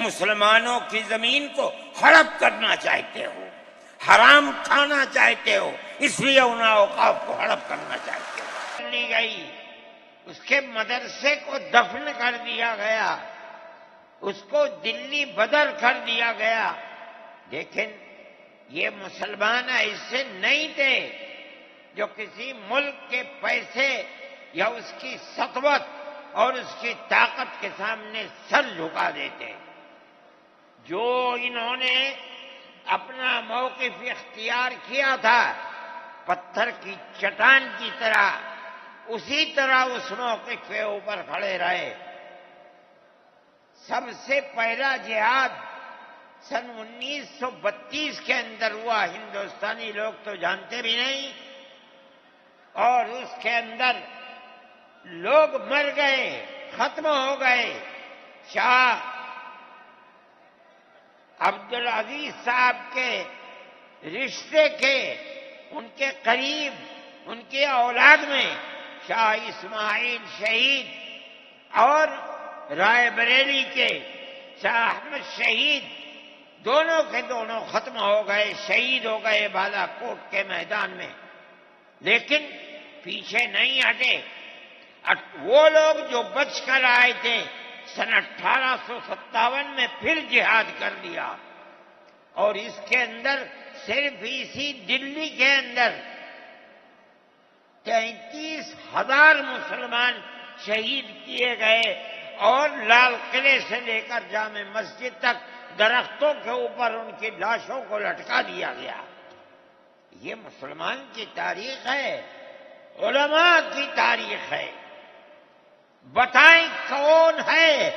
مسلمانوں کی زمین کو ہڑپ کرنا چاہتے ہو، حرام کھانا چاہتے ہو، اس لیے ان اوقاف کو ہڑپ کرنا چاہتے ہو۔ لی گئی، اس کے مدرسے کو دفن کر دیا گیا، اس کو دلی بدر کر دیا گیا، لیکن یہ مسلمان ایسے نہیں تھے جو کسی ملک کے پیسے یا اس کی سطوت اور اس کی طاقت کے سامنے سر جھکا دیتے۔ جو انہوں نے اپنا موقف اختیار کیا تھا پتھر کی چٹان کی طرح، اسی طرح اس موقف کے اوپر کھڑے رہے۔ سب سے پہلا جہاد سن 1932 کے اندر ہوا، ہندوستانی لوگ تو جانتے بھی نہیں، اور اس کے اندر لوگ مر گئے، ختم ہو گئے۔ شاہ عبدالعزیز صاحب کے رشتے کے، ان کے قریب، ان کی اولاد میں شاہ اسماعیل شہید اور رائے بریلی کے شاہ احمد شہید، دونوں کے دونوں ختم ہو گئے، شہید ہو گئے بالا کوٹ کے میدان میں۔ لیکن پیچھے نہیں ہٹے۔ وہ لوگ جو بچ کر آئے تھے سن 1857 میں پھر جہاد کر دیا، اور اس کے اندر صرف اسی دلی کے اندر 33,000 مسلمان شہید کیے گئے، اور لال قلعے سے لے کر جامع مسجد تک درختوں کے اوپر ان کی لاشوں کو لٹکا دیا گیا۔ یہ مسلمان کی تاریخ ہے، علماء کی تاریخ ہے۔ بتائیں کون ہے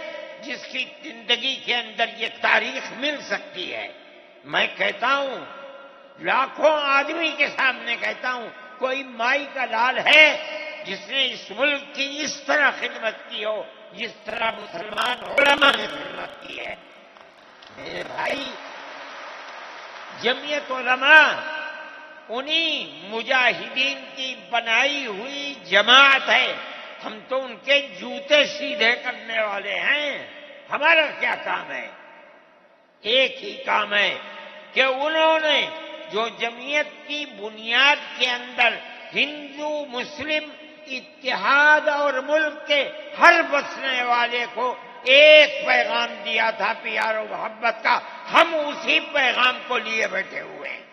جس کی زندگی کے اندر یہ تاریخ مل سکتی ہے؟ میں کہتا ہوں، لاکھوں آدمی کے سامنے کہتا ہوں، کوئی مائی کا لال ہے جس نے اس ملک کی اس طرح خدمت کی ہو جس طرح مسلمان علماء نے خدمت کی ہے؟ میرے بھائی، جمعیت علماء انہی مجاہدین کی بنائی ہوئی جماعت ہے۔ ہم تو ان کے جوتے سیدھے کرنے والے ہیں۔ ہمارا کیا کام ہے؟ ایک ہی کام ہے کہ انہوں نے جو جمعیت کی بنیاد کے اندر ہندو مسلم اتحاد اور ملک کے ہر بسنے والے کو ایک پیغام دیا تھا پیار و محبت کا، ہم اسی پیغام کو لیے بیٹھے ہوئے ہیں۔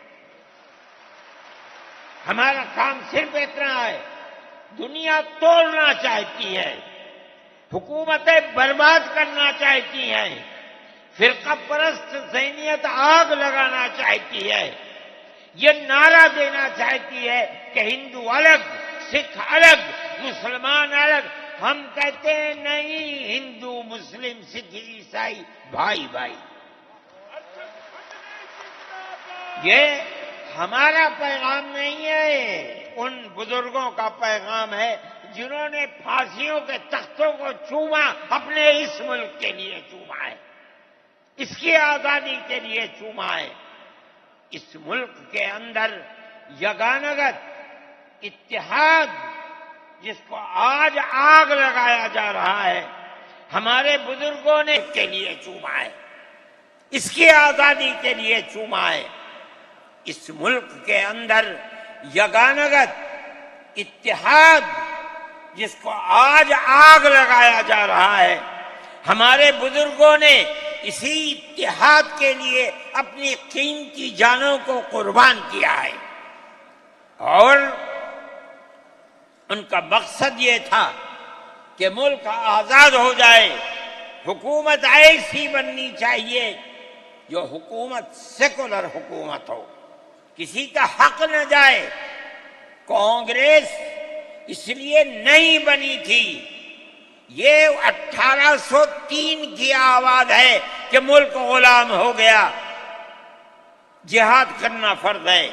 ہمارا کام صرف اتنا ہے۔ دنیا توڑنا چاہتی ہے، حکومتیں برباد کرنا چاہتی ہیں، فرقہ پرست ذہنیت آگ لگانا چاہتی ہے، یہ نعرہ دینا چاہتی ہے کہ ہندو الگ، سکھ الگ، مسلمان الگ۔ ہم کہتے ہیں نہیں، ہندو مسلم سکھ عیسائی بھائی بھائی۔ یہ ہمارا پیغام نہیں ہے، ان بزرگوں کا پیغام ہے جنہوں نے پھانسیوں کے تختوں کو چوما، اپنے اس ملک کے لیے چوما ہے، اس کی آزادی کے لیے چوما ہے۔ اس ملک کے اندر یگانگت اتحاد جس کو آج آگ لگایا جا رہا ہے، ہمارے بزرگوں نے کے لیے چوما ہے، اس کی آزادی کے لیے چوما ہے۔ اس ملک کے اندر یگانگت اتحاد جس کو آج آگ لگایا جا رہا ہے، ہمارے بزرگوں نے اسی اتحاد کے لیے اپنی قیمتی جانوں کو قربان کیا ہے، اور ان کا مقصد یہ تھا کہ ملک آزاد ہو جائے، حکومت ایسی بننی چاہیے جو حکومت سیکولر حکومت ہو، کسی کا حق نہ جائے۔ کانگریس اس لیے نہیں بنی تھی، یہ 1803 کی آواز ہے کہ ملک غلام ہو گیا، جہاد کرنا فرض ہے۔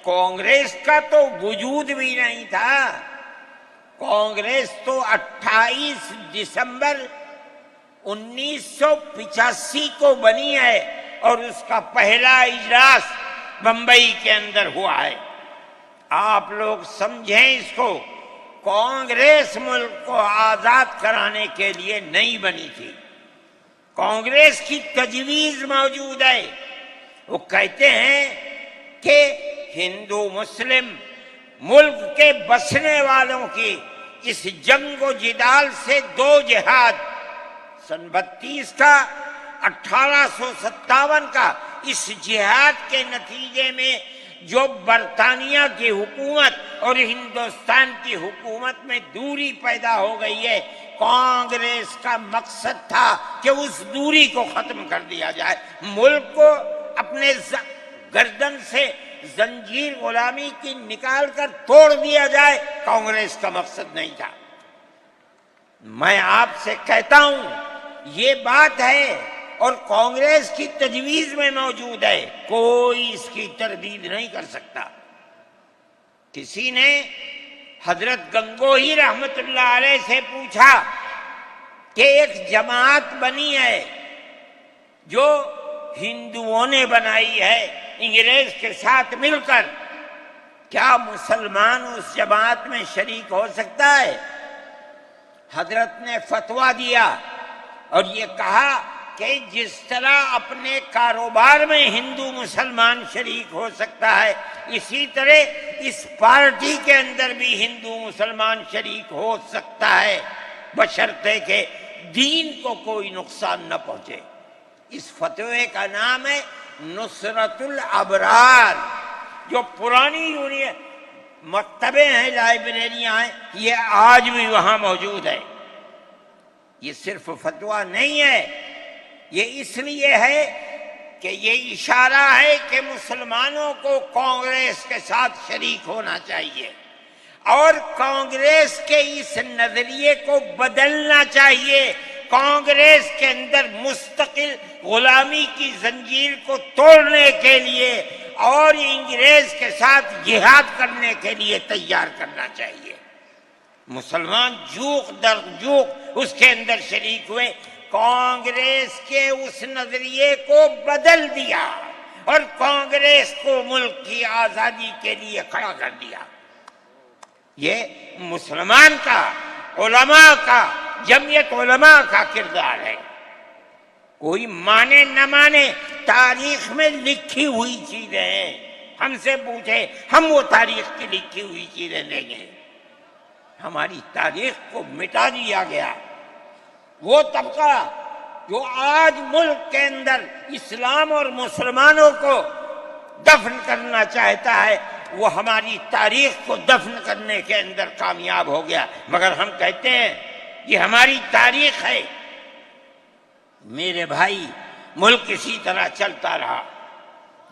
کانگریس کا تو وجود بھی نہیں تھا۔ کانگریس تو 28 دسمبر 1985 کو بنی ہے، اور اس کا پہلا اجلاس بمبئی کے اندر ہوا ہے۔ آپ لوگ سمجھیں اس کو، کانگریس ملک کو آزاد کرانے کے لیے نہیں بنی تھی، کانگریس کی تجویز موجود ہے. وہ کہتے ہیں کہ ہندو مسلم ملک کے بسنے والوں کی اس جنگ و جدال سے دو جہاد، سن 32 کا 1857 کا، اس جہاد کے نتیجے میں جو برطانیہ کی حکومت اور ہندوستان کی حکومت میں دوری پیدا ہو گئی ہے، کانگریس کا مقصد تھا کہ اس دوری کو ختم کر دیا جائے، ملک کو اپنے گردن سے زنجیر غلامی کی نکال کر توڑ دیا جائے. کانگریس کا مقصد نہیں تھا. میں آپ سے کہتا ہوں یہ بات ہے اور کانگریس کی تجویز میں موجود ہے، کوئی اس کی تردید نہیں کر سکتا. کسی نے حضرت گنگوہی رحمت اللہ علیہ سے پوچھا کہ ایک جماعت بنی ہے جو ہندوؤں نے بنائی ہے انگریز کے ساتھ مل کر، کیا مسلمان اس جماعت میں شریک ہو سکتا ہے؟ حضرت نے فتویٰ دیا اور یہ کہا کہ جس طرح اپنے کاروبار میں ہندو مسلمان شریک ہو سکتا ہے، اسی طرح اس پارٹی کے اندر بھی ہندو مسلمان شریک ہو سکتا ہے، بشرطے کہ دین کو کوئی نقصان نہ پہنچے. اس فتوے کا نام ہے نصرت الابرار. جو پرانی یونین مکتبیں ہیں، لائبریریاں ہیں، یہ آج بھی وہاں موجود ہے. یہ صرف فتویٰ نہیں ہے، یہ اس لیے ہے کہ یہ اشارہ ہے کہ مسلمانوں کو کانگریس کے ساتھ شریک ہونا چاہیے اور کانگریس کے اس نظریے کو بدلنا چاہیے. کانگریس کے اندر مستقل غلامی کی زنجیر کو توڑنے کے لیے اور انگریز کے ساتھ جہاد کرنے کے لیے تیار کرنا چاہیے. مسلمان جوق در جوق اس کے اندر شریک ہوئے، کانگریس کے اس نظریے کو بدل دیا اور کانگریس کو ملک کی آزادی کے لیے کھڑا کر دیا. یہ مسلمان کا، علماء کا، جمعیت علماء کا کردار ہے. کوئی مانے نہ مانے، تاریخ میں لکھی ہوئی چیزیں ہیں. ہم سے پوچھے، ہم وہ تاریخ کی لکھی ہوئی چیزیں لیں گے. ہماری تاریخ کو مٹا دیا گیا. وہ طبقہ جو آج ملک کے اندر اسلام اور مسلمانوں کو دفن کرنا چاہتا ہے، وہ ہماری تاریخ کو دفن کرنے کے اندر کامیاب ہو گیا. مگر ہم کہتے ہیں یہ ہماری تاریخ ہے. میرے بھائی، ملک اسی طرح چلتا رہا.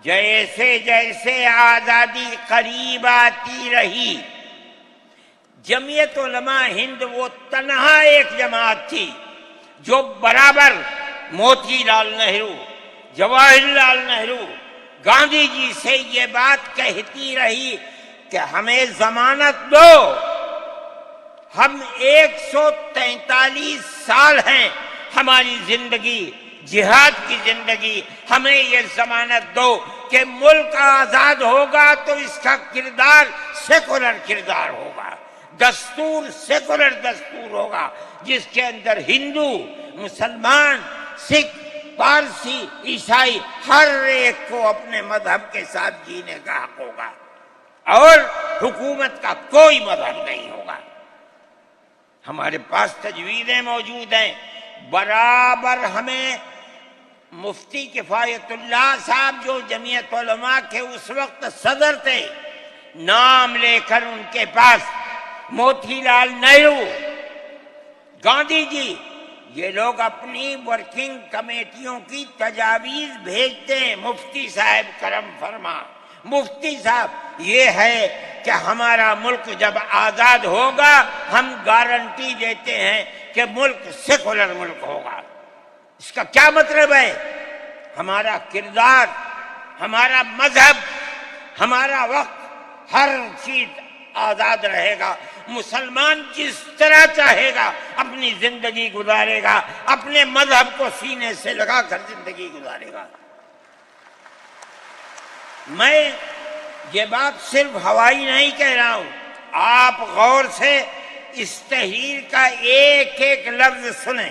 جیسے جیسے آزادی قریب آتی رہی، جمعیت علماء ہند وہ تنہا ایک جماعت تھی جو برابر موتی لال نہرو، جواہر لال نہرو، گاندھی جی سے یہ بات کہتی رہی کہ ہمیں ضمانت دو. ہم 143 سال ہیں ہماری زندگی، جہاد کی زندگی، ہمیں یہ ضمانت دو کہ ملک آزاد ہوگا تو اس کا کردار سیکولر کردار ہوگا، دستور سیکولر دستور ہوگا، جس کے اندر ہندو، مسلمان، سکھ، پارسی، عیسائی ہر ایک کو اپنے مذہب کے ساتھ جینے کا حق ہوگا اور حکومت کا کوئی مذہب نہیں ہوگا. ہمارے پاس تجویزیں موجود ہیں. برابر ہمیں مفتی کفایت اللہ صاحب جو جمعیت علماء کے اس وقت صدر تھے، نام لے کر ان کے پاس موتی لال نہرو، گاندھی جی، یہ لوگ اپنی ورکنگ کمیٹیوں کی تجاویز بھیجتے ہیں. مفتی صاحب کرم فرما، مفتی صاحب یہ ہے کہ ہمارا ملک جب آزاد ہوگا ہم گارنٹی دیتے ہیں کہ ملک سیکولر ملک ہوگا. اس کا کیا مطلب ہے؟ ہمارا کردار، ہمارا مذہب، ہمارا وقت، ہر چیز آزاد رہے گا. مسلمان جس طرح چاہے گا اپنی زندگی گزارے گا، اپنے مذہب کو سینے سے لگا کر زندگی گزارے گا. میں یہ بات صرف ہوائی نہیں کہہ رہا ہوں، آپ غور سے اس تحریر کا ایک ایک لفظ سنیں.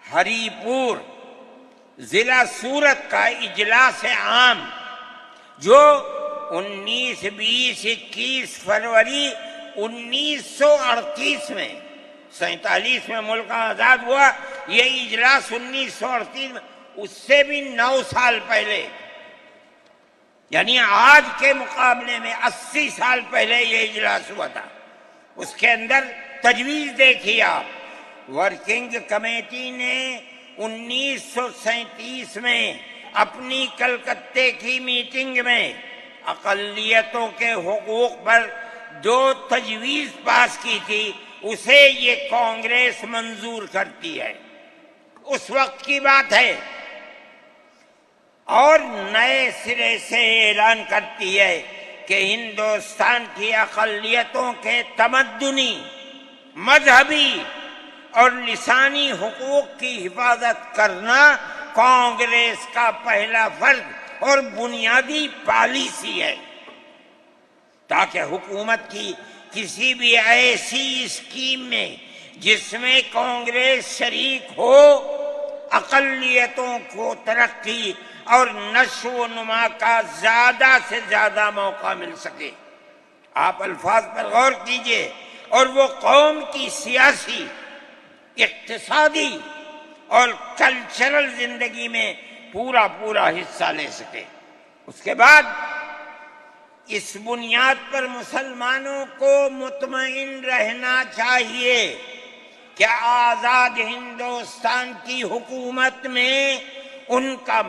ہری پور ضلع سورت کا اجلاس عام جو 19، 20، 21 فروری 1938 میں 47 میں ملک آزاد ہوا، یہ اجلاس 1938 میں، اس سے بھی 9 سال پہلے، یعنی آج کے مقابلے میں 80 سال پہلے یہ اجلاس ہوا تھا۔ اس کے اندر تجویز دیکھیے آپ، ورکنگ کمیٹی نے 1937 میں اپنی کلکتے کی میٹنگ میں اقلیتوں کے حقوق پر جو تجویز پاس کی تھی اسے یہ کانگریس منظور کرتی ہے، اس وقت کی بات ہے، اور نئے سرے سے اعلان کرتی ہے کہ ہندوستان کی اقلیتوں کے تمدنی، مذہبی اور لسانی حقوق کی حفاظت کرنا کانگریس کا پہلا فرض اور بنیادی پالیسی ہے، تاکہ حکومت کی کسی بھی ایسی اسکیم میں جس میں کانگریس شریک ہو، اقلیتوں کو ترقی اور نشو و نما کا زیادہ سے زیادہ موقع مل سکے۔ آپ الفاظ پر غور کیجئے، اور وہ قوم کی سیاسی، اقتصادی اور کلچرل زندگی میں پورا حصہ لے سکے۔ اس کے بعد اس بنیاد پر مسلمانوں کو مطمئن رہنا چاہیے کہ آزاد ہندوستان کی حکومت میں ان کا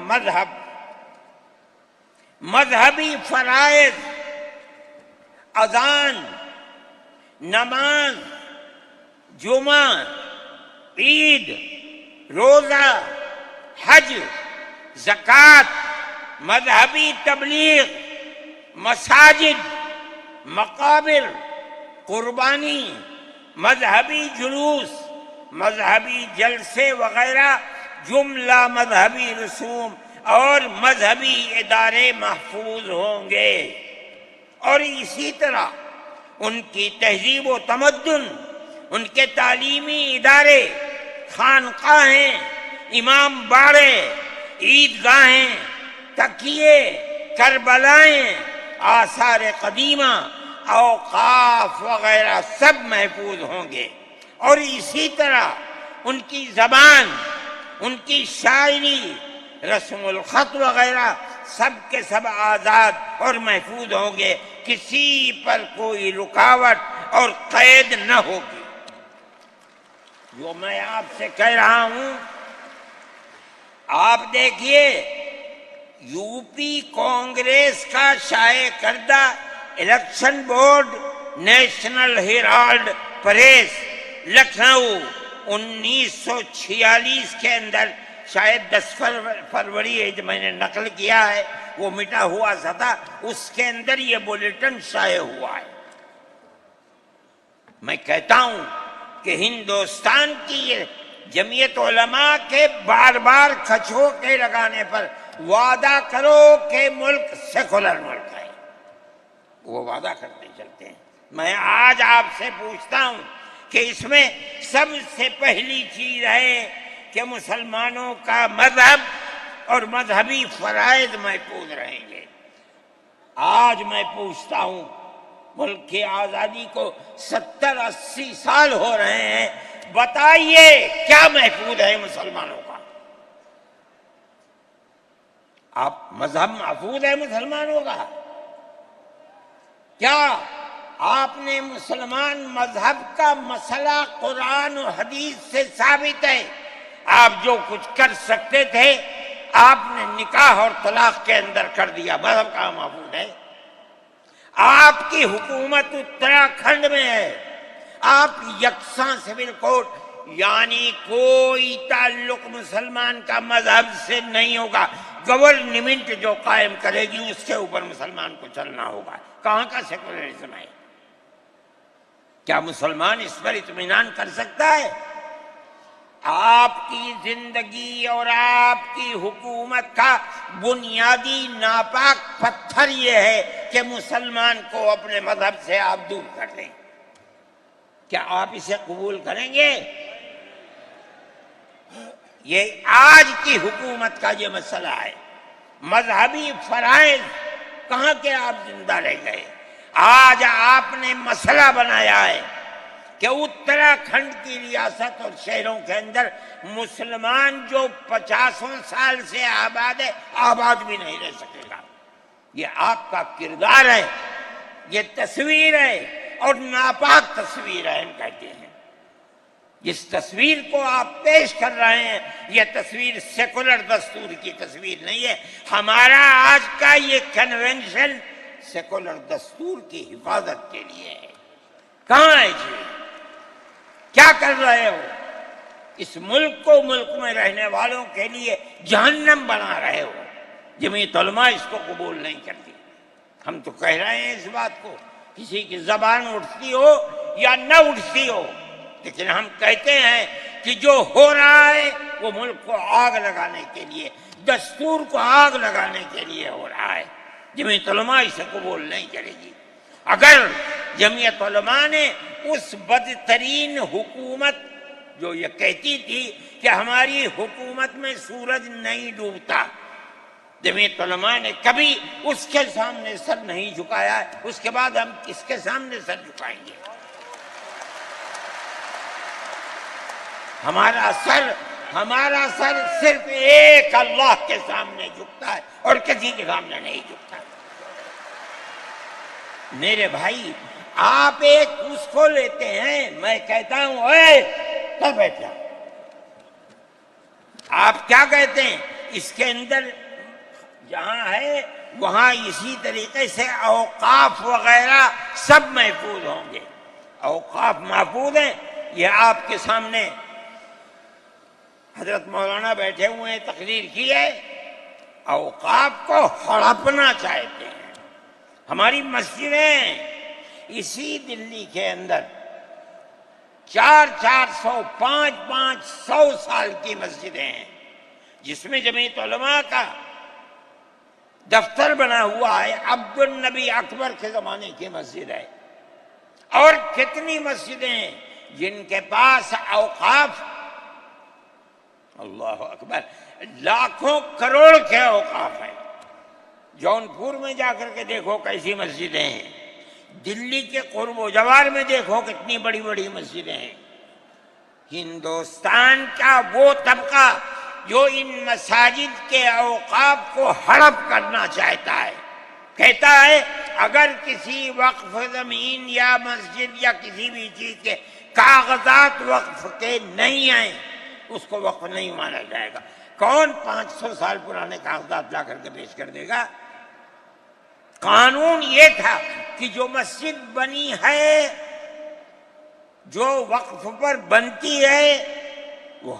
مذہبی فرائض، اذان، نماز، جمعہ، عید، روزہ، حج، زکوٰۃ، مذہبی تبلیغ، مساجد، مقابر، قربانی، مذہبی جلوس، مذہبی جلسے وغیرہ جملہ مذہبی رسوم اور مذہبی ادارے محفوظ ہوں گے، اور اسی طرح ان کی تہذیب و تمدن، ان کے تعلیمی ادارے، خانقاہیں، امام باڑے، عیدگاہیں، تکیے، کربلائیں، آثار قدیمہ، اوقاف وغیرہ سب محفوظ ہوں گے، اور اسی طرح ان کی زبان، ان کی شاعری، رسم الخط وغیرہ سب کے سب آزاد اور محفوظ ہوں گے، کسی پر کوئی رکاوٹ اور قید نہ ہوگی۔ جو میں آپ سے کہہ رہا ہوں، آپ دیکھیے، یو پی کانگریس کا شائع کردہ election board, National Herald press, Lucknow, 1946 کے اندر، شاید 10 فروری ہے جو میں نے نقل کیا ہے، وہ مٹا ہوا سا تھا، اس کے اندر یہ بلیٹن شائع ہوا ہے۔ میں کہتا ہوں کہ ہندوستان کی جمعیت علماء کے بار بار کھچوٹے لگانے پر وعدہ کرو کہ ملک سیکولر ملک ہے، وہ وعدہ کرتے چلتے ہیں۔ میں آج آپ سے پوچھتا ہوں کہ اس میں سب سے پہلی چیز ہے کہ مسلمانوں کا مذہب اور مذہبی فرائض محفوظ رہیں گے۔ آج میں پوچھتا ہوں، ملک کی آزادی کو 70-80 سال ہو رہے ہیں، بتائیے کیا محفوظ ہے مسلمانوں کا؟ آپ مذہب محفوظ ہے مسلمانوں کا؟ کیا آپ نے مسلمان مذہب کا مسئلہ قرآن و حدیث سے ثابت ہے؟ آپ جو کچھ کر سکتے تھے آپ نے نکاح اور طلاق کے اندر کر دیا، مذہب کا محفوظ ہے؟ آپ کی حکومت اتراکھنڈ میں ہے، آپ یکساں سول کوڈ، یعنی کوئی تعلق مسلمان کا مذہب سے نہیں ہوگا، گورنمنٹ جو قائم کرے گی اس کے اوپر مسلمان کو چلنا ہوگا۔ کہاں کا سیکولرزم ہے؟ کیا مسلمان اس پر اطمینان کر سکتا ہے؟ آپ کی زندگی اور آپ کی حکومت کا بنیادی ناپاک پتھر یہ ہے کہ مسلمان کو اپنے مذہب سے آپ دور کر دیں۔ کیا آپ اسے قبول کریں گے؟ یہ آج کی حکومت کا یہ مسئلہ ہے. مذہبی فرائض کہاں کے آپ زندہ رہ گئے؟ آج آپ نے مسئلہ بنایا ہے کہ اتراکھنڈ کی ریاست اور شہروں کے اندر مسلمان جو 50 سال سے آباد ہے، آباد بھی نہیں رہ سکے گا. یہ آپ کا کردار ہے، یہ تصویر ہے، اور ناپاک تصویر ہے. ہم کہتے ہیں جس تصویر کو آپ پیش کر رہے ہیں یہ تصویر سیکولر دستور کی تصویر نہیں ہے. ہمارا آج کا یہ کنونشن سیکولر دستور کی حفاظت کے لیے ہے. کہاں ہے جی؟ کیا کر رہے ہو؟ اس ملک کو، ملک میں رہنے والوں کے لیے جہنم بنا رہے ہو. جمعیت علماء اس کو قبول نہیں کرتی. ہم تو کہہ رہے ہیں اس بات کو، کسی کی زبان اٹھتی ہو یا نہ اٹھتی ہو، لیکن ہم کہتے ہیں کہ جو ہو رہا ہے وہ ملک کو آگ لگانے کے لیے، دستور کو آگ لگانے کے لیے ہو رہا ہے. جمعیت علماء اسے قبول نہیں کرے گی. اگر جمعیت علماء نے اس بدترین حکومت جو یہ کہتی تھی کہ ہماری حکومت میں سورج نہیں ڈوبتا، جمعیت علماء نے کبھی اس کے سامنے سر نہیں جھکایا ہے، اس کے بعد ہم کس کے سامنے سر جھکائیں گے؟ ہمارا سر صرف ایک اللہ کے سامنے جھکتا ہے اور کسی کے سامنے نہیں جھکتا. میرے بھائی، آپ ایک اس کو لیتے ہیں، میں کہتا ہوں اے کیا بیٹھا، آپ کیا کہتے ہیں؟ اس کے اندر جہاں ہے وہاں اسی طریقے سے اوقاف وغیرہ سب محفوظ ہوں گے. اوقاف محفوظ ہیں. یہ آپ کے سامنے حضرت مولانا بیٹھے ہوئے ہیں، تقریر کی ہے. اوقاف کو ہڑپنا چاہتے ہیں. ہماری مسجدیں اسی دلی کے اندر 400 500 سال کی مسجدیں ہیں، جس میں جمعیت علماء کا دفتر بنا ہوا ہے. عبد النبی اکبر کے زمانے کی مسجد ہے. اور کتنی مسجدیں ہیں جن کے پاس اوقاف، اللہ اکبر، لاکھوں کروڑ کے اوقاف ہیں. جونپور میں جا کر کے دیکھو کیسی مسجدیں ہیں. دلی کے قرب و جوار میں دیکھو کتنی بڑی بڑی مسجدیں ہیں. ہندوستان کا وہ طبقہ جو ان مساجد کے اوقاف کو ہڑپ کرنا چاہتا ہے، کہتا ہے اگر کسی وقف زمین یا مسجد یا کسی بھی چیز کے کاغذات وقف کے نہیں آئیں اس کو وقف نہیں مانا جائے گا. کون 500 سال پرانے کاغذات لا کر کے پیش کر دے گا؟ قانون یہ تھا کہ جو مسجد بنی ہے، جو وقف پر بنتی ہے وہ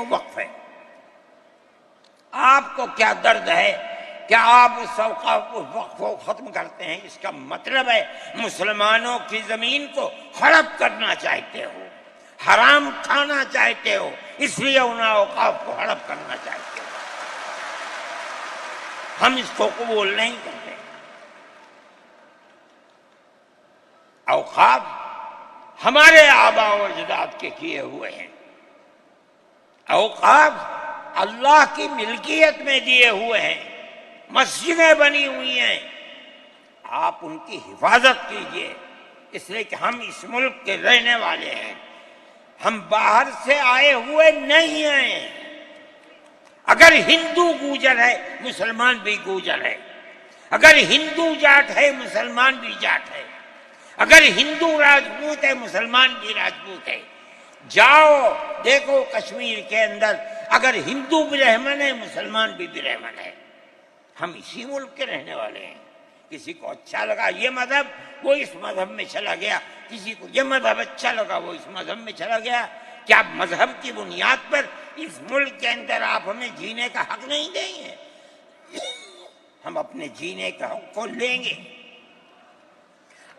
وقف ہے. آپ کو کیا درد ہے کہ آپ اس وقف کو ختم کرتے ہیں؟ اس کا مطلب ہے مسلمانوں کی زمین کو ہڑپ کرنا چاہتے ہو، حرام کھانا چاہتے ہو، اس لیے ان اوقاف کو ہڑپ کرنا چاہتے ہو. ہم اس کو قبول نہیں کرتے. اوقاف ہمارے آباء و اجداد کے کیے ہوئے ہیں. اوقاف اللہ کی ملکیت میں دیے ہوئے ہیں. مسجدیں بنی ہوئی ہیں، آپ ان کی حفاظت کیجئے، اس لیے کہ ہم اس ملک کے رہنے والے ہیں. ہم باہر سے آئے ہوئے نہیں ہیں. اگر ہندو گوجر ہے مسلمان بھی گوجر ہے، اگر ہندو جاٹ ہے مسلمان بھی جاٹ ہے، اگر ہندو راجپوت ہے مسلمان بھی راجپوت ہے. جاؤ دیکھو کشمیر کے اندر، اگر ہندو برہمن ہے مسلمان بھی برہمن ہے. ہم اسی ملک کے رہنے والے ہیں. کسی کو اچھا لگا یہ مذہب وہ اس مذہب میں چلا گیا، کسی کو یہ مذہب اچھا لگا وہ اس مذہب میں چلا گیا. کیا مذہب کی بنیاد پر اس ملک کے اندر آپ ہمیں جینے کا حق نہیں دیں گے؟ ہم اپنے جینے کا حق کو لیں گے.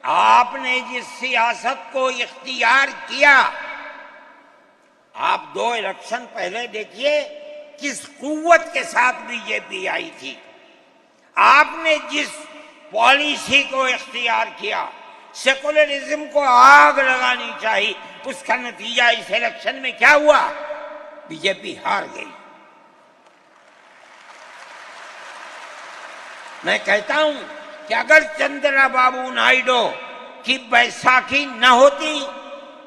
آپ نے جس سیاست کو اختیار کیا، آپ 2 الیکشن پہلے دیکھیے کس قوت کے ساتھ بی جے پی آئی تھی. آپ نے جس پالیسی کو اختیار کیا، سیکولرزم کو آگ لگانی چاہیے، اس کا نتیجہ اس الیکشن میں کیا ہوا؟ بی جے پی ہار گئی۔ میں کہتا ہوں کہ اگر چندرا بابو نائیڈو کی بیساکھی نہ ہوتی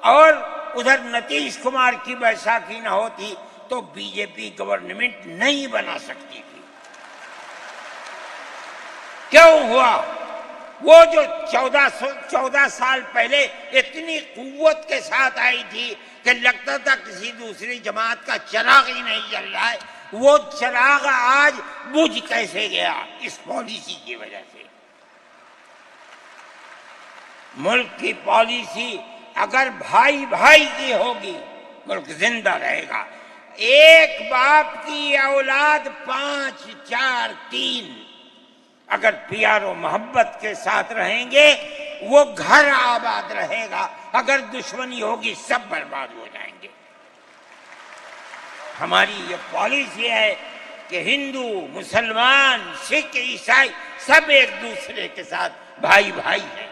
اور ادھر نتیش کمار کی بیساکھی نہ ہوتی تو بی جے پی گورنمنٹ نہیں بنا سکتی تھی۔ کیوں ہوا؟ وہ جو 14 سال پہلے اتنی قوت کے ساتھ آئی تھی کہ لگتا تھا کسی دوسری جماعت کا چراغ ہی نہیں جل رہا ہے، وہ چراغ آج بجھ کیسے گیا؟ اس پالیسی کی وجہ سے۔ ملک کی پالیسی اگر بھائی بھائی کی ہوگی ملک زندہ رہے گا۔ ایک باپ کی اولاد 5 4 3 اگر پیار و محبت کے ساتھ رہیں گے وہ گھر آباد رہے گا، اگر دشمنی ہوگی سب برباد ہو جائیں گے۔ ہماری یہ پالیسی ہے کہ ہندو، مسلمان، سکھ، عیسائی سب ایک دوسرے کے ساتھ بھائی بھائی ہیں۔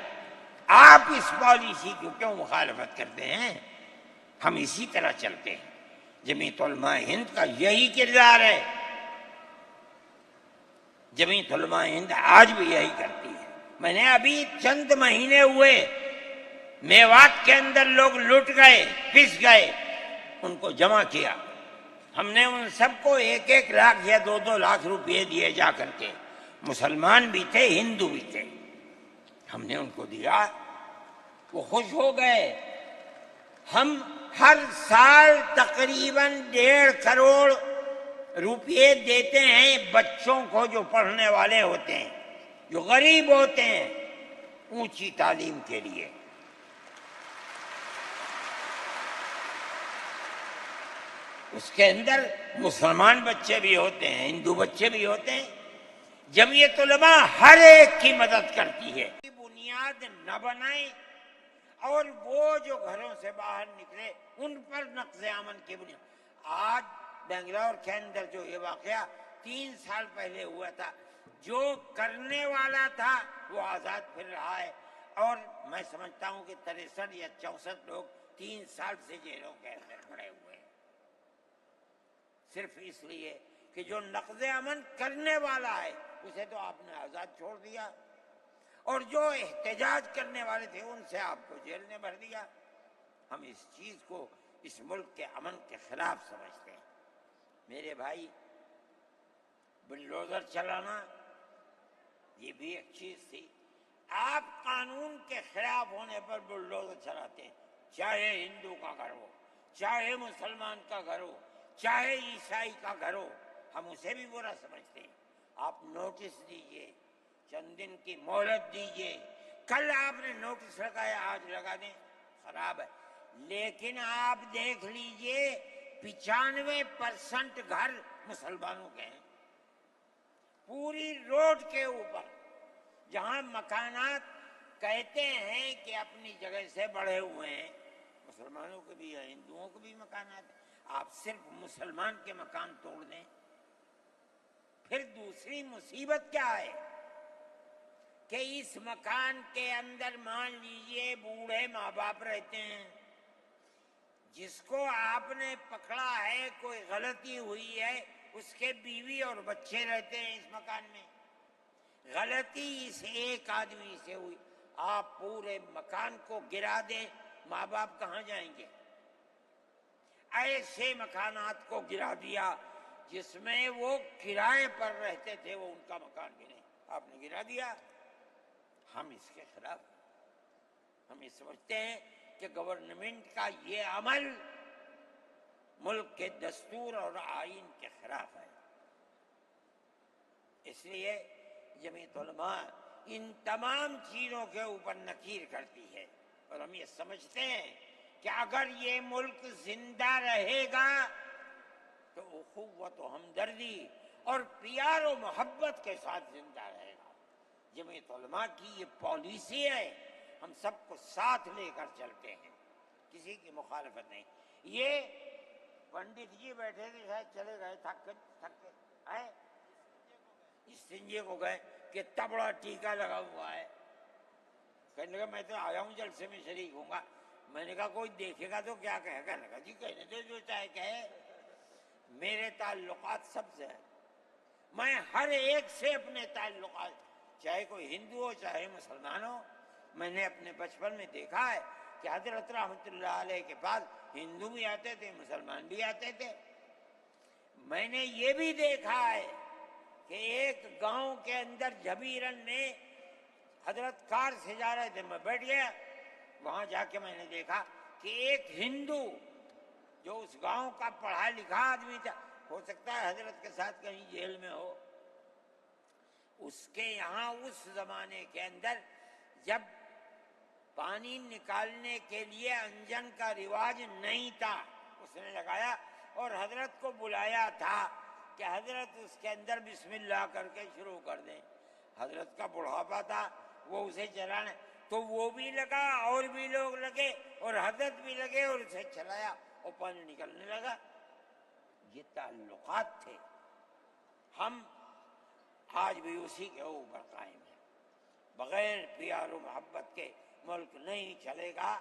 آپ اس پالیسی کو کیوں مخالفت کرتے ہیں؟ ہم اسی طرح چلتے ہیں۔ جمعیت علماء ہند کا یہی کردار ہے، جمعیت علماء ہند آج بھی یہی کرتی ہے۔ میں نے ابھی چند مہینے ہوئے میوات کے اندر لوگ لٹ گئے، پس گئے، ان کو جمع کیا۔ ہم نے ان سب کو 1 لاکھ یا 2 لاکھ روپئے دیے جا کر کے، مسلمان بھی تھے، ہندو بھی تھے، ہم نے ان کو دیا، وہ خوش ہو گئے۔ ہم ہر سال تقریباً 1.5 کروڑ روپئے دیتے ہیں بچوں کو جو پڑھنے والے ہوتے ہیں، جو غریب ہوتے ہیں، اونچی تعلیم کے لیے۔ اس کے اندر مسلمان بچے بھی ہوتے ہیں، ہندو بچے بھی ہوتے ہیں۔ جمعیت علماء ہر ایک کی مدد کرتی ہے۔ بنیاد نہ بنائیں اور وہ جو گھروں سے باہر نکلے ان پر نقض امن کی بنیاد۔ آج بنگلور کے اندر جو یہ واقعہ 3 سال پہلے ہوا تھا، جو کرنے والا تھا وہ آزاد پھر رہا ہے، اور میں سمجھتا ہوں کہ 63 یا 64 لوگ 3 سال سے جیلوں کے اندر پڑے ہوئے ہیں، صرف اس لیے کہ جو نقض امن کرنے والا ہے اسے تو آپ نے آزاد چھوڑ دیا، اور جو احتجاج کرنے والے تھے ان سے آپ کو جیل میں بھر دیا۔ ہم اس چیز کو اس ملک کے امن کے خلاف سمجھتے ہیں۔ میرے بھائی، بلڈوزر چلانا یہ بھی ایک چیز تھی۔ آپ قانون کے خلاف ہونے پر بلڈوزر چلاتے ہیں، چاہے ہندو کا گھر ہو، چاہے مسلمان کا گھر ہو، چاہے عیسائی کا گھر ہو، ہم اسے بھی برا سمجھتے ہیں۔ آپ نوٹس دیجئے، چند دن کی مہلت دیجئے، کل آپ نے نوٹس لگایا آج لگا دیں، خراب ہے۔ لیکن آپ دیکھ لیجئے 95% گھر مسلمانوں کے ہیں، پوری روڈ کے اوپر، جہاں مکانات کہتے ہیں کہ اپنی جگہ سے بڑھے ہوئے ہیں، مسلمانوں کے بھی ہیں، ہندوؤں کے بھی مکانات ہیں۔ آپ صرف مسلمان کے مکان توڑ دیں، پھر دوسری مصیبت کیا ہے کہ اس مکان کے اندر مان لیجئے بوڑھے ماں باپ رہتے ہیں، جس کو آپ نے پکڑا ہے، کوئی غلطی ہوئی ہے، اس کے بیوی اور بچے رہتے ہیں اس مکان میں، غلطی اس ایک آدمی سے ہوئی، آپ پورے مکان کو گرا دیں، ماں باپ کہاں جائیں گے؟ ایسے مکانات کو گرا دیا جس میں وہ کرائے پر رہتے تھے، وہ ان کا مکان بھی نہیں، آپ نے گرا دیا۔ ہم اس کے خلاف، ہم یہ سمجھتے ہیں کہ گورنمنٹ کا یہ عمل ملک کے دستور اور آئین کے خلاف ہے۔ اس لیے جمعیت علماء ان تمام چیزوں کے اوپر نکیر کرتی ہے، اور ہم یہ سمجھتے ہیں کہ اگر یہ ملک زندہ رہے گا تو اخوت و ہمدردی اور پیار و محبت کے ساتھ زندہ رہے گا۔ جمعیت علماء کی یہ پالیسی ہے، ہم سب کو ساتھ لے کر چلتے ہیں، کسی کی مخالفت نہیں۔ یہ پنڈت جی بیٹھے تھے، شاید چلے گئے، تھک کے آئے، استنجے کو گئے کہ اتنا بڑا ٹیکا لگا ہوا ہے، کہنے لگا میں تو آیا ہوں جلسے میں شریک ہوں گا۔ میں نے کہا کوئی دیکھے گا تو کیا کہے گا؟ جی کہنے دو جو چاہے کہے، میرے تعلقات سب سے ہیں، میں ہر ایک سے اپنے تعلقات، چاہے کوئی ہندو ہو چاہے مسلمان ہو، میں نے اپنے بچپن میں دیکھا ہے کہ حضرت رحمۃ اللہ علیہ کے پاس ہندو بھی آتے تھے، مسلمان بھی آتے تھے۔ میں نے یہ بھی دیکھا ہے کہ ایک گاؤں کے اندر جبیرن میں حضرت کار سے جا رہے تھے، میں بیٹھ گیا، وہاں جا کے میں نے دیکھا کہ ایک ہندو جو اس گاؤں کا پڑھا لکھا آدمی تھا، ہو سکتا ہے حضرت کے ساتھ کہیں جیل میں ہو، اس کے یہاں اس زمانے کے اندر جب پانی نکالنے کے لیے انجن کا رواج نہیں تھا، اس نے لگایا اور حضرت کو بلایا تھا کہ حضرت اس کے اندر بسم اللہ کر کے شروع کر دیں۔ حضرت کا بڑھاپا تھا، وہ اسے چلانے، تو وہ بھی لگا اور بھی لوگ لگے اور حضرت بھی لگے اور اسے چلایا اور پانی نکلنے لگا۔ یہ تعلقات تھے، ہم آج بھی اسی کے اوپر قائم ہیں۔ بغیر پیار و محبت کے ملک نہیں چلے گا،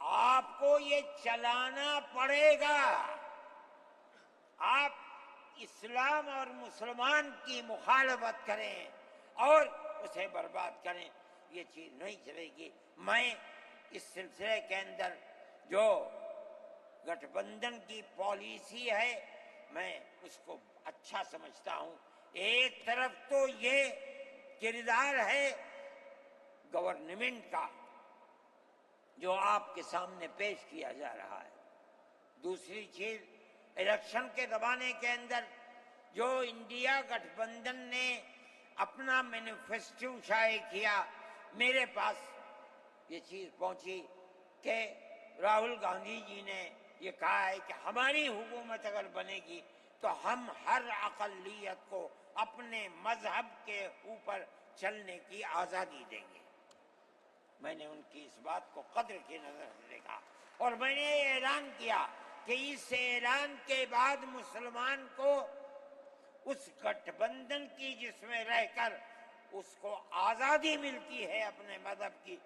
آپ کو یہ چلانا پڑے گا۔ آپ اسلام اور مسلمان کی مخالفت کریں اور اسے برباد کریں، یہ چیز نہیں چلے گی۔ میں اس سلسلے کے اندر جو گٹھ بندھن کی پالیسی ہے میں اس کو اچھا سمجھتا ہوں۔ ایک طرف تو یہ کردار ہے گورنمنٹ کا جو آپ کے سامنے پیش کیا جا رہا ہے، دوسری چیز الیکشن کے زمانے کے اندر جو انڈیا گٹھ بندھن نے اپنا مینیفیسٹو شائع کیا، میرے پاس یہ چیز پہنچی کہ راہل گاندھی جی نے یہ کہا ہے کہ ہماری حکومت اگر بنے گی تو ہم ہر اقلیت کو اپنے مذہب کے اوپر چلنے کی آزادی دیں گے۔ میں نے ان کی اس بات کو قدر کی نظر سے دیکھا اور میں نے یہ اعلان کیا کہ اس اعلان کے بعد مسلمان کو اس گٹھ بندھن کی جس میں رہ کر اس کو آزادی ملتی ہے اپنے مذہب کی،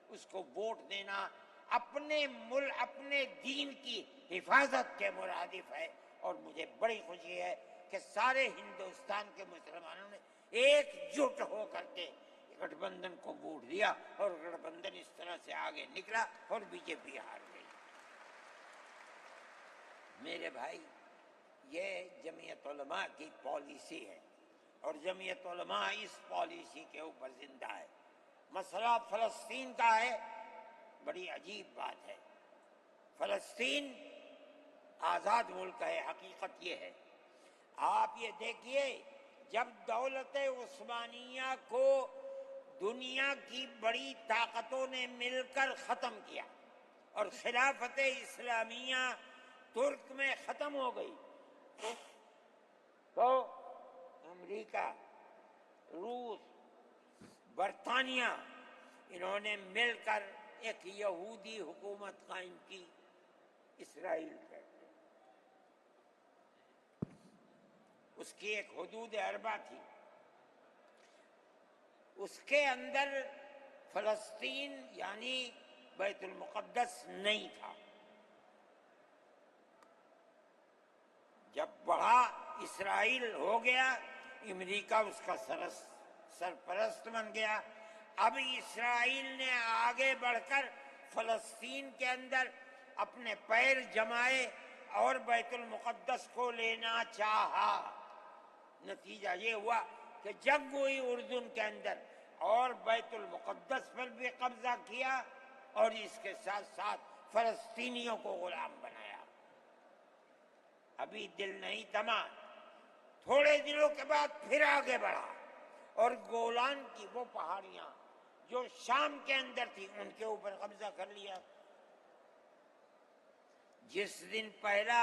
اس کو ووٹ دینا اپنے ملک اپنے دین کی حفاظت کے مرادف ہے۔ اور مجھے بڑی خوشی ہے کہ سارے ہندوستان کے مسلمانوں نے ایک جٹ ہو کر کے گٹھ بندھن کو ووٹ دیا اور گٹھ بندھن اس طرح سے آگے نکلا اور بی جے پی ہار گئی۔ میرے بھائی، یہ جمعیت علماء کی پالیسی ہے اور جمعیت علماء اس پالیسی کے اوپر زندہ ہے۔ مسئلہ فلسطین کا ہے، بڑی عجیب بات ہے۔ فلسطین آزاد ملک ہے، حقیقت یہ ہے۔ آپ یہ دیکھیے، جب دولت عثمانیہ کو دنیا کی بڑی طاقتوں نے مل کر ختم کیا اور خلافت اسلامیہ ترک میں ختم ہو گئی، تو امریکہ، روس، برطانیہ، انہوں نے مل کر ایک یہودی حکومت قائم کی، اسرائیل کہتے ہیں۔ اس کی ایک حدود اربع تھی، اس کے اندر فلسطین یعنی بیت المقدس نہیں تھا۔ جب بڑا اسرائیل ہو گیا، امریکہ اس کا سرپرست بن گیا۔ اب اسرائیل نے آگے بڑھ کر فلسطین کے اندر اپنے پیر جمائے اور بیت المقدس کو لینا چاہا۔ نتیجہ یہ ہوا کہ جنگ ہوئی اردن کے اندر اور بیت المقدس پر بھی قبضہ کیا اور اس کے ساتھ ساتھ فلسطینیوں کو غلام بنایا۔ ابھی دل نہیں تھما، تھوڑے دنوں کے بعد پھر آگے بڑھا اور گولان کی وہ پہاڑیاں جو شام کے اندر تھی ان کے اوپر قبضہ کر لیا۔ جس دن پہلا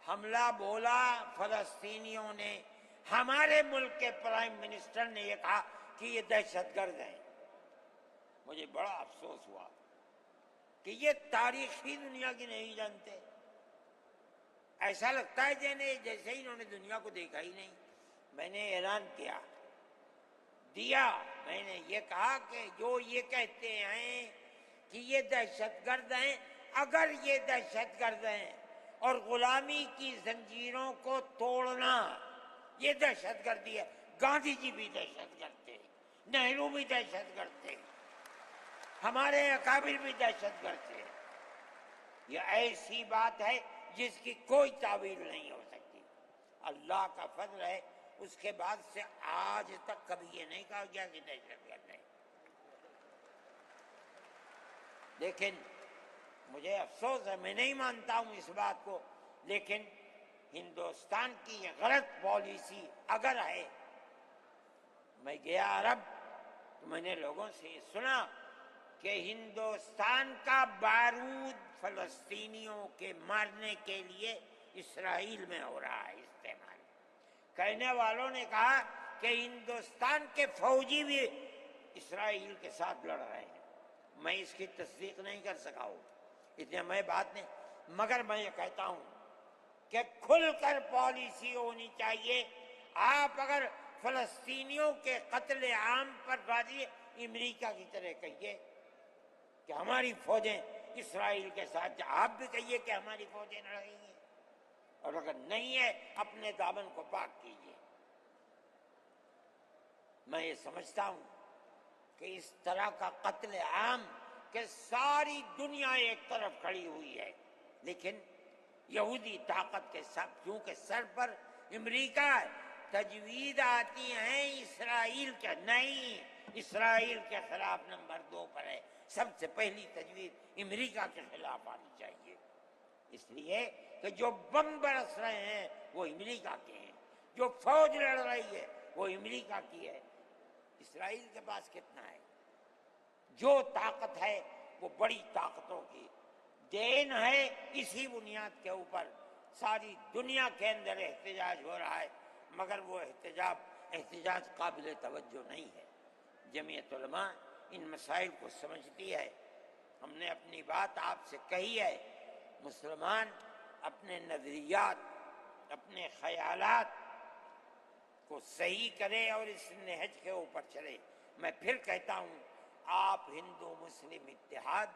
حملہ بولا فلسطینیوں نے، ہمارے ملک کے پرائم منسٹر نے یہ کہا کہ یہ دہشت گرد ہیں۔ مجھے بڑا افسوس ہوا کہ یہ تاریخ ہی دنیا کی نہیں جانتے۔ ایسا لگتا ہے جیسے انہوں نے دنیا کو دیکھا ہی نہیں۔ میں نے اعلان دیا، میں نے یہ کہا کہ جو یہ کہتے ہیں کہ یہ دہشت گرد ہیں، اگر یہ دہشت گرد ہیں اور غلامی کی زنجیروں کو توڑنا، یہ دہشت گردی ہے۔ گاندھی جی بھی دہشت گرد تھے، نہرو بھی دہشت گرد تھے، ہمارے اکابر بھی دہشت گرد تھے۔ یہ ایسی بات ہے جس کی کوئی تعویل نہیں ہو سکتی۔ اللہ کا فضل ہے، اس کے بعد سے آج تک کبھی یہ نہیں کہا گیا کہ دہشت گرد ہے۔ لیکن مجھے افسوس ہے، میں نہیں مانتا ہوں اس بات کو، لیکن ہندوستان کی یہ غلط پالیسی اگر ہے، میں گیا عرب تو میں نے لوگوں سے یہ سنا کہ ہندوستان کا بارود فلسطینیوں کے مارنے کے لیے اسرائیل میں ہو رہا ہے استعمال۔ کہنے والوں نے کہا کہ ہندوستان کے فوجی بھی اسرائیل کے ساتھ لڑ رہے ہیں۔ میں اس کی تصدیق نہیں کر سکا ہوں، اتنے میں بات نہیں، مگر میں یہ کہتا ہوں کہ کھل کر پالیسی ہونی چاہیے۔ آپ اگر فلسطینیوں کے قتل عام پر راضی، امریکہ کی طرح کہیے کہ ہماری فوجیں اسرائیل کے ساتھ، آپ بھی کہیے کہ ہماری فوجیں لڑ رہی ہیں، اور اگر نہیں ہے اپنے دامن کو پاک کیجیے۔ میں یہ سمجھتا ہوں کہ اس طرح کا قتل عام کہ ساری دنیا ایک طرف کھڑی ہوئی ہے، لیکن یہودی طاقت کے ساتھ کیونکہ سر پر امریکہ ہے، تجویز آتی ہیں اسرائیل کے، نہیں، اسرائیل کے خلاف نمبر 2 پر ہے، سب سے پہلی تجویز امریکہ کے خلاف آنی چاہیے، اس لیے کہ جو بم برس رہے ہیں وہ امریکہ کے ہیں، جو فوج لڑ رہی ہے وہ امریکہ کی ہے۔ اسرائیل کے پاس کتنا ہے؟ جو طاقت ہے وہ بڑی طاقتوں کی دین ہے، اسی بنیاد کے اوپر ساری دنیا کے اندر احتجاج ہو رہا ہے، مگر وہ احتجاج قابل توجہ نہیں ہے۔ جمعیت علماء ان مسائل کو سمجھتی ہے، ہم نے اپنی بات آپ سے کہی ہے، مسلمان اپنے نظریات، اپنے خیالات کو صحیح کرے اور اس نہج کے اوپر چلے۔ میں پھر کہتا ہوں، آپ ہندو مسلم اتحاد،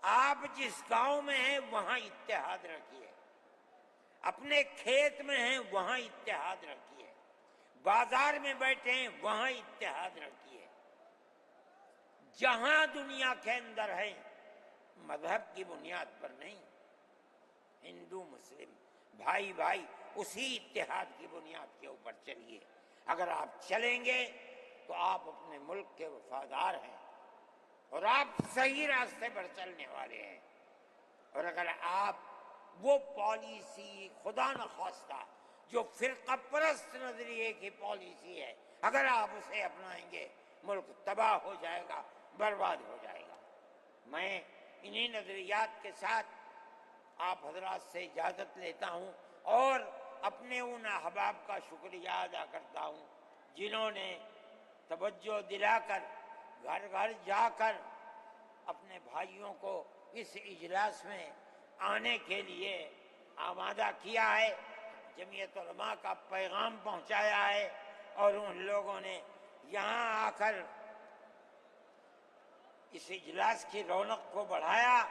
آپ جس گاؤں میں ہیں وہاں اتحاد رکھیے، اپنے کھیت میں ہیں وہاں اتحاد رکھیے، بازار میں بیٹھے ہیں وہاں اتحاد رکھیے، جہاں دنیا کے اندر ہے مذہب کی بنیاد پر نہیں، ہندو مسلم بھائی بھائی اسی اتحاد کی بنیاد کے اوپر چلیے۔ اگر آپ چلیں گے تو آپ اپنے ملک کے وفادار ہیں اور آپ صحیح راستے پر چلنے والے ہیں، اور اگر آپ وہ پالیسی خدا نخواستہ جو فرقہ پرست نظریے کی پالیسی ہے، اگر آپ اسے اپنائیں گے ملک تباہ ہو جائے گا، برباد ہو جائے گا۔ میں انہی نظریات کے ساتھ آپ حضرات سے اجازت لیتا ہوں اور اپنے ان احباب کا شکریہ ادا کرتا ہوں جنہوں نے توجہ دلا کر گھر گھر جا کر اپنے بھائیوں کو اس اجلاس میں آنے کے لیے آمادہ کیا ہے، جمعیت علماء کا پیغام پہنچایا ہے، اور ان لوگوں نے یہاں آ کر اس اجلاس کی رونق کو بڑھایا۔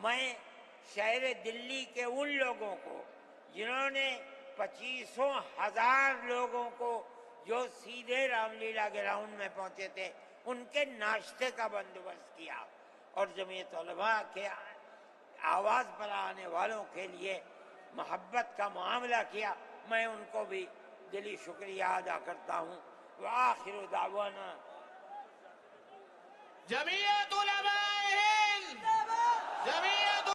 میں شہر دلی کے ان لوگوں کو جنہوں نے 25,000 لوگوں کو جو سیدھے رام لیلا گراؤنڈ میں پہنچے تھے ان کے ناشتے کا بندوبست کیا، اور جمعیت علماء کے آواز پر آنے والوں کے لیے محبت کا معاملہ کیا، میں ان کو بھی دلی شکریہ ادا کرتا ہوں۔ وآخر دعوانا جمعیت